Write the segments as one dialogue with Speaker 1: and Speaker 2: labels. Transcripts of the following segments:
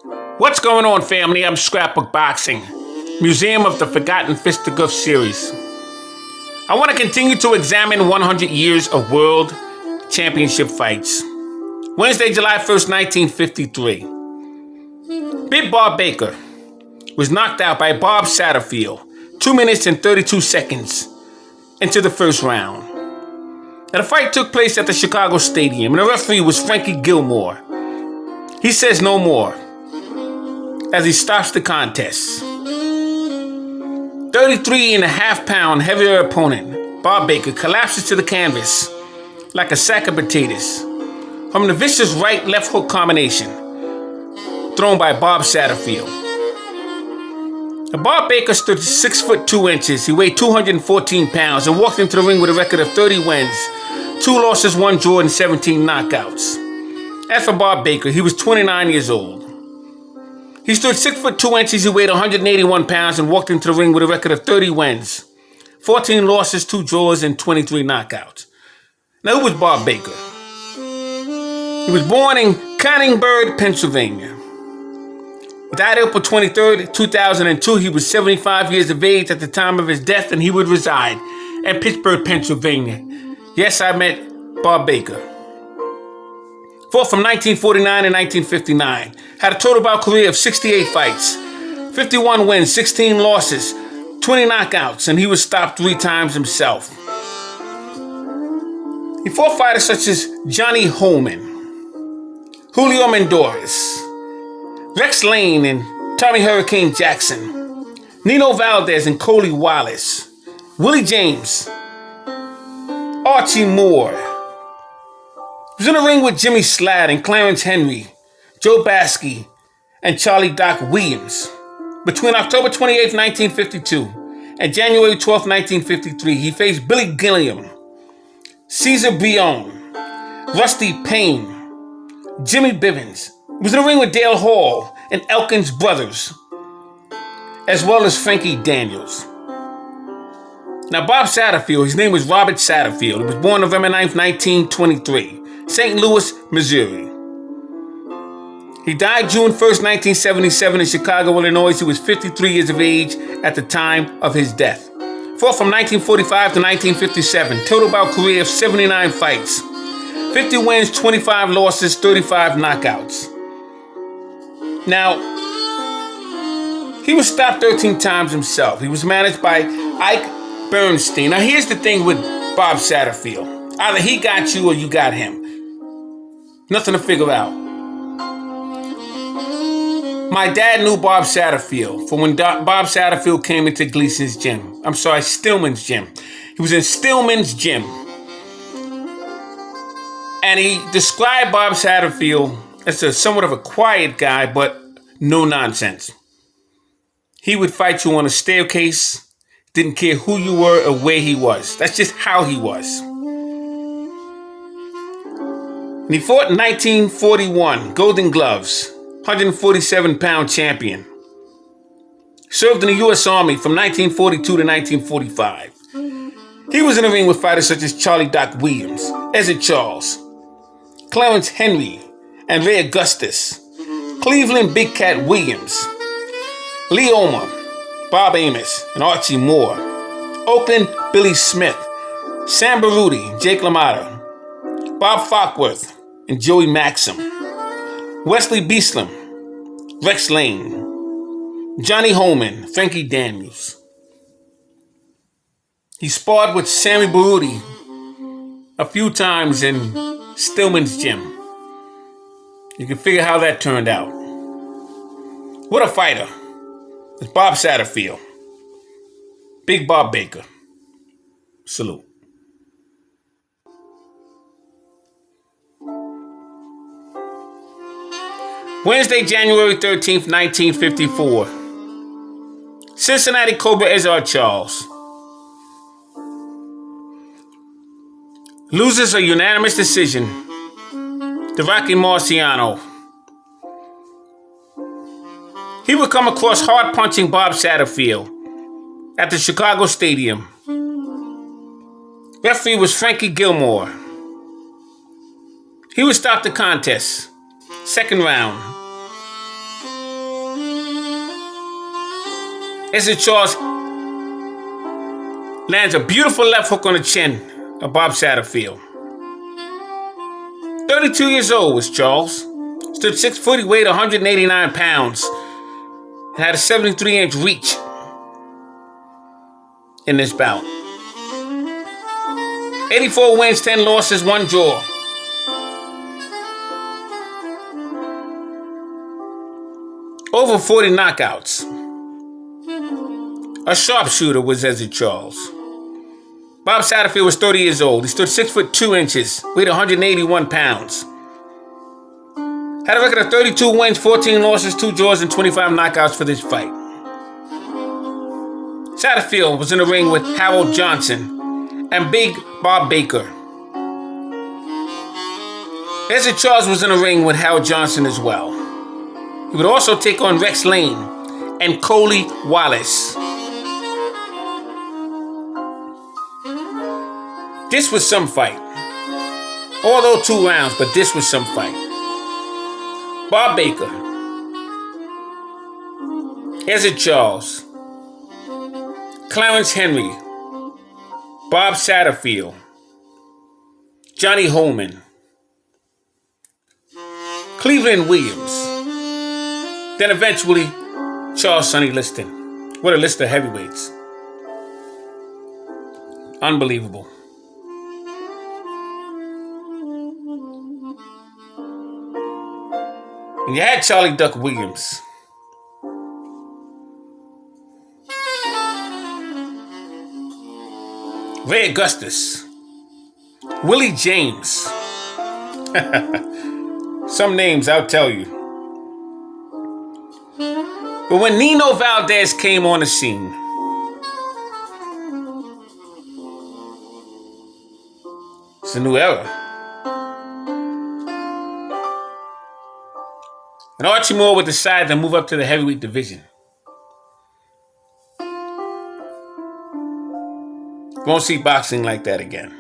Speaker 1: What's going on, family? I'm Scrapbook Boxing, Museum of the Forgotten Fisticuffs series. I want to continue to examine 100 years of world championship fights. Wednesday, July 1st, 1953. Big Bob Baker was knocked out by Bob Satterfield 2 minutes and 32 seconds into the first round. Now, the fight took place at the Chicago Stadium, and the referee was Frankie Gilmore. He says no more as he stops the contest. 33.5-pound heavier opponent, Bob Baker, collapses to the canvas like a sack of potatoes from the vicious right-left hook combination thrown by Bob Satterfield. Now, Bob Baker stood 6 foot 2 inches. He weighed 214 pounds and walked into the ring with a record of 30 wins, 2 losses, 1 draw, and 17 knockouts. As for Bob Baker, he was 29 years old. He stood 6 foot 2 inches, he weighed 181 pounds, and walked into the ring with a record of 30 wins, 14 losses, 2 draws, and 23 knockouts. Now, who was Bob Baker? He was born in Canningbird, Pennsylvania. He died April 23rd, 2002. He was 75 years of age at the time of his death, and he would reside in Pittsburgh, Pennsylvania. Yes, I met Bob Baker. Fought from 1949 to 1959. Had a total bout career of 68 fights, 51 wins, 16 losses, 20 knockouts, and he was stopped 3 times himself. He fought fighters such as Johnny Holman, Julio Mendoza, Rex Lane and Tommy Hurricane Jackson, Nino Valdez and Coley Wallace, Willie James, Archie Moore. He was in the ring with Jimmy Slatt and Clarence Henry, Joe Baskey, and Charlie Doc Williams. Between October 28, 1952 and January 12, 1953, he faced Billy Gilliam, Cesar Bion, Rusty Payne, Jimmy Bivens. He was in the ring with Dale Hall and Elkins Brothers, as well as Frankie Daniels. Now, Bob Satterfield, his name was Robert Satterfield. He was born November 9th, 1923, St. Louis, Missouri. He died June 1st, 1977 in Chicago, Illinois. He was 53 years of age at the time of his death. Fought from 1945 to 1957. Total bout career of 79 fights. 50 wins, 25 losses, 35 knockouts. Now, he was stopped 13 times himself. He was managed by Ike Bernstein. Now, here's the thing with Bob Satterfield. Either he got you or you got him. Nothing to figure out. My dad knew Bob Satterfield from when Bob Satterfield came into Gleason's gym. Stillman's gym. He was in Stillman's gym. And he described Bob Satterfield as somewhat of a quiet guy, but no nonsense. He would fight you on a staircase, didn't care who you were or where he was. That's just how he was. And he fought in 1941, Golden Gloves, 147-pound champion. Served in the U.S. Army from 1942 to 1945. He was in the ring with fighters such as Charlie Doc Williams, Ezzard Charles, Clarence Henry, and Ray Augustus, Cleveland Big Cat Williams, Lee Omer, Bob Amos, and Archie Moore, Oakland Billy Smith, Sam Baruti, Jake LaMotta, Bob Fockworth, and Joey Maxim, Wesley Beaslem, Rex Lane, Johnny Holman, Frankie Daniels. He sparred with Sammy Baruti a few times in Stillman's gym. You can figure how that turned out. What a fighter. It's Bob Satterfield. Big Bob Baker. Salute. Wednesday, January 13th, 1954. Cincinnati Cobra Ezzard Charles loses a unanimous decision to Rocky Marciano. He would come across hard-punching Bob Satterfield at the Chicago Stadium. Referee was Frankie Gilmore. He would stop the contest. Second round. Ezzard Charles lands a beautiful left hook on the chin of Bob Satterfield. 32 years old was Charles. Stood 6 foot, he weighed 189 pounds. And had a 73-inch reach in this bout. 84 wins, 10 losses, 1 draw. Over 40 knockouts. A sharpshooter was Ezzard Charles. Bob Satterfield was 30 years old. He stood 6 foot 2 inches, weighed 181 pounds. Had a record of 32 wins, 14 losses, 2 draws, and 25 knockouts for this fight. Satterfield was in the ring with Harold Johnson and Big Bob Baker. Ezzard Charles was in the ring with Harold Johnson as well. He would also take on Rex Lane and Coley Wallace. This was some fight. Although 2 rounds, but this was some fight. Bob Baker, Ezzard Charles, Clarence Henry, Bob Satterfield, Johnny Holman, Cleveland Williams, then eventually Charles Sonny Liston. What a list of heavyweights. Unbelievable. And you had Charlie Duck Williams. Ray Augustus. Willie James. Some names I'll tell you. But when Nino Valdez came on the scene, it's a new era. And Archie Moore would decide to move up to the heavyweight division. Won't see boxing like that again.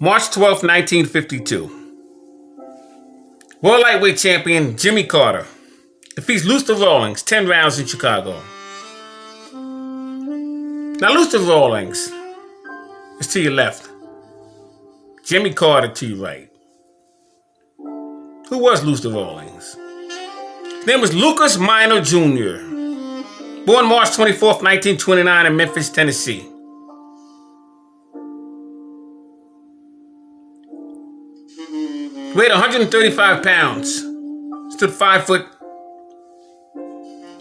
Speaker 1: March 12th, 1952. World Lightweight Champion Jimmy Carter defeats Luther Rawlings 10 rounds in Chicago. Now Luther Rawlings is to your left. Jimmy Carter to your right. Who was Luther Rawlings? His name was Lucas Minor Jr. Born March 24th, 1929 in Memphis, Tennessee. Weighed 135 pounds. Stood 5 foot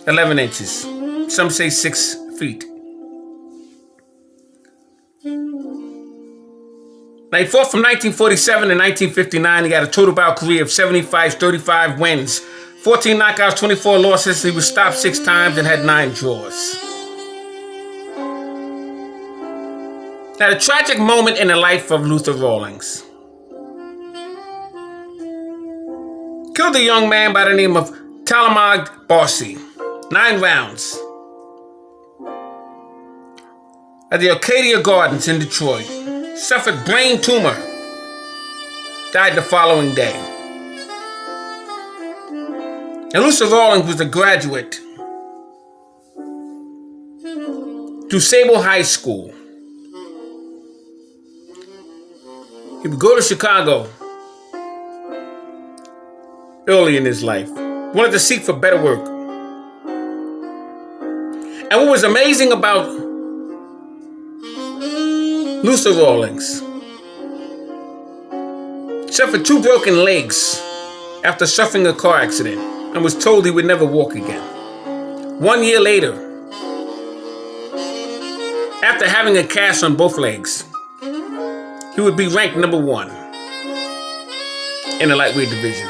Speaker 1: 11 inches. Some say 6 feet. Now he fought from 1947 to 1959. He had a total bout career of 75, 35 wins, 14 knockouts, 24 losses. He was stopped 6 times and had 9 draws. Now the tragic moment in the life of Luther Rawlings. Killed a young man by the name of Talamag Barsi. 9 rounds. At the Arcadia Gardens in Detroit. Suffered brain tumor. Died the following day. And Luther Rawlings was a graduate to Sable High School. He would go to Chicago early in his life. Wanted to seek for better work. And what was amazing about Luther Rawlings suffered 2 broken legs after suffering a car accident and was told he would never walk again. 1 year later, after having a cast on both legs, he would be ranked number 1 in the lightweight division.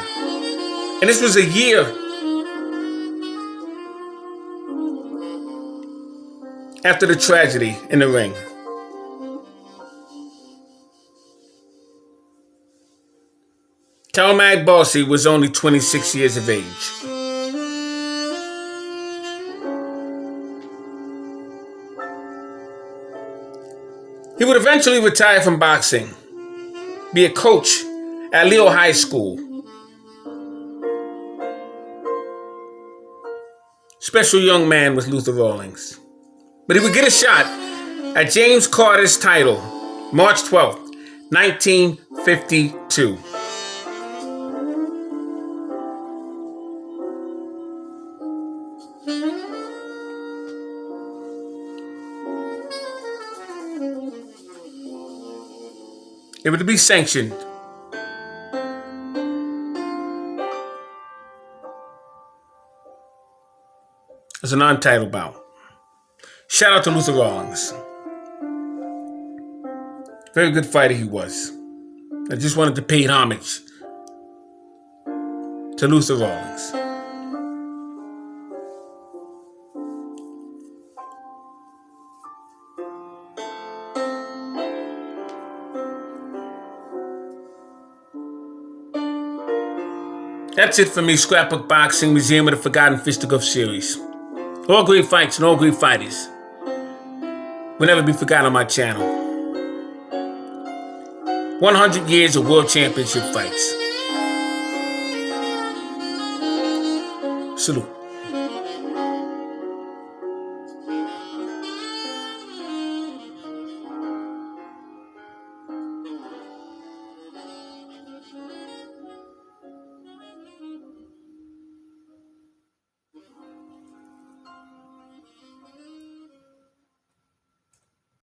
Speaker 1: And this was a year after the tragedy in the ring. Talamag Barsi was only 26 years of age. He would eventually retire from boxing, be a coach, at Leo High School. Special young man was Luther Rawlings. But he would get a shot at James Carter's title, March 12th, 1952. It would be sanctioned as a non-title bout. Shout out to Luther Rawlings. Very good fighter he was. I just wanted to pay homage to Luther Rawlings. That's it for me, Scrapbook Boxing, Museum of the Forgotten Fisticuffs series. All great fights and all great fighters will never be forgotten on my channel. 100 years of world championship fights. Salute.